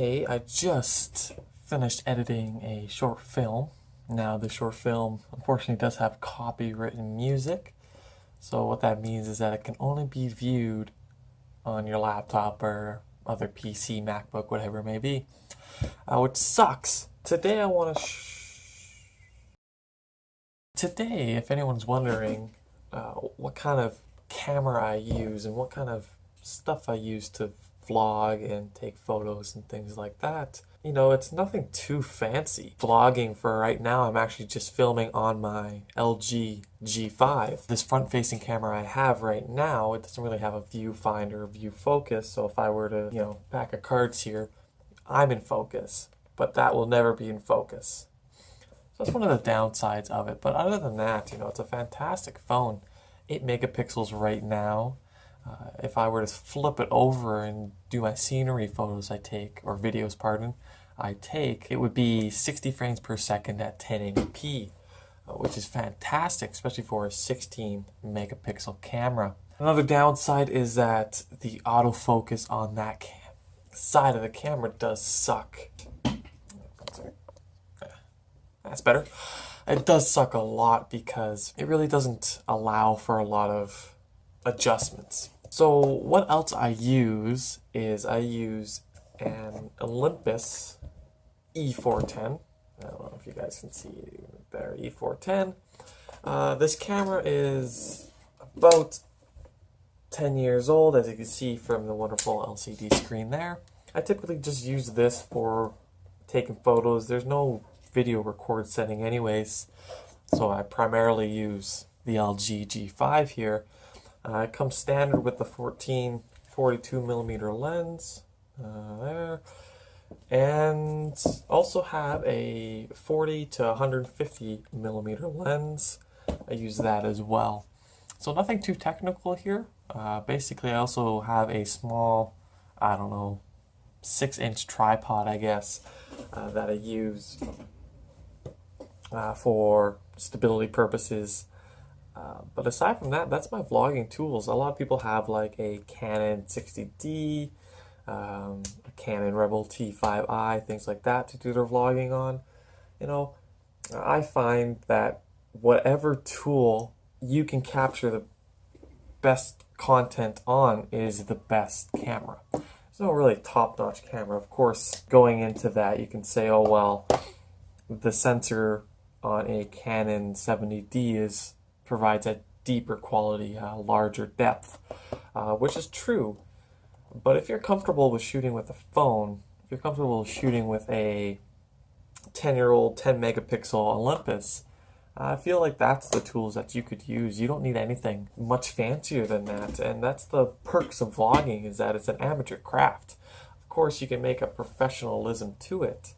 today I just finished editing a short film. Now the short film unfortunately does have copywritten music, so what that means is that it can only be viewed on your laptop or other PC, MacBook, whatever it may be, which sucks. Today I want to Today, if anyone's wondering what kind of camera I use and what kind of stuff I use to vlog and take photos and things like that, you know, it's nothing too fancy. Vlogging for right now, I'm actually just filming on my LG G5. This front-facing camera I have right now, it doesn't really have a viewfinder or view focus, so if I were to, you know, pack of cards here, I'm in focus, but that will never be in focus. So that's one of the downsides of it, but other than that, you know, it's a fantastic phone. 8 megapixels right now. If I were to flip it over and do my scenery photos I take, or videos, pardon, I take, it would be 60 frames per second at 1080p, which is fantastic, especially for a 16 megapixel camera. Another downside is that the autofocus on that side of the camera does suck. That's better. It does suck a lot because it really doesn't allow for a lot of adjustments. So what else I use is I use an Olympus E410. I don't know if you guys can see there, E410. This camera is about 10 years old, as you can see from the wonderful LCD screen there. I typically just use this for taking photos. There's no video record setting anyways, so I primarily use the LG G5 here. It comes standard with the 14-42mm lens there, and also have a 40 to 150mm lens. I use that as well. So nothing too technical here. Basically I also have a small, I don't know, 6-inch tripod, I guess, that I use for stability purposes. But aside from that, that's my vlogging tools. A lot of people have like a Canon 60D, a Canon Rebel T5i, things like that to do their vlogging on. You know, I find that whatever tool you can capture the best content on is the best camera. There's no really top-notch camera. Of course, going into that, you can say, oh well, the sensor on a Canon 70D provides a deeper quality, larger depth, which is true. But if you're comfortable with shooting with a phone, if you're comfortable shooting with a 10-year-old 10 megapixel Olympus, I feel like that's the tools that you could use. You don't need anything much fancier than that, and that's the perks of vlogging, is that it's an amateur craft. Of course, you can make a professionalism to it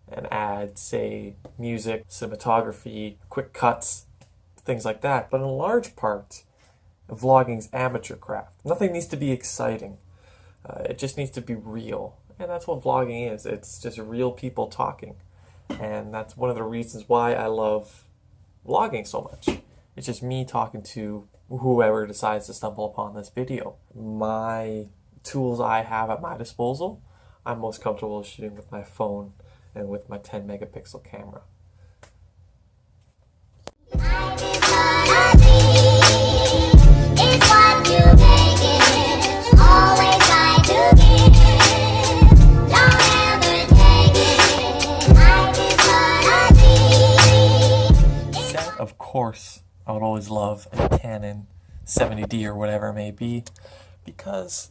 and add, say, music, cinematography, quick cuts, things like that. But in large part, vlogging's amateur craft. Nothing needs to be exciting. It just needs to be real. And that's what vlogging is. It's just real people talking. And that's one of the reasons why I love vlogging so much. It's just me talking to whoever decides to stumble upon this video. My tools I have at my disposal, I'm most comfortable shooting with my phone and with my 10 megapixel camera. Of course, I would always love a Canon 70D or whatever it may be, because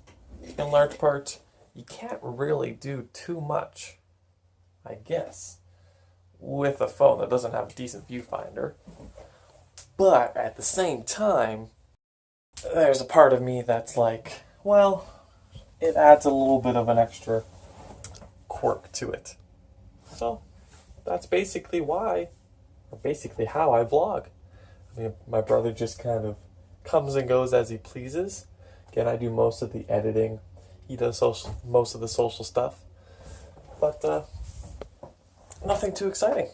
in large part, you can't really do too much, I guess, with a phone that doesn't have a decent viewfinder. But at the same time, there's a part of me that's like, well, it adds a little bit of an extra quirk to it. So that's basically why, or basically how I vlog. I mean, my brother just kind of comes and goes as he pleases. Again, I do most of the editing. He does most of the social stuff. But nothing too exciting.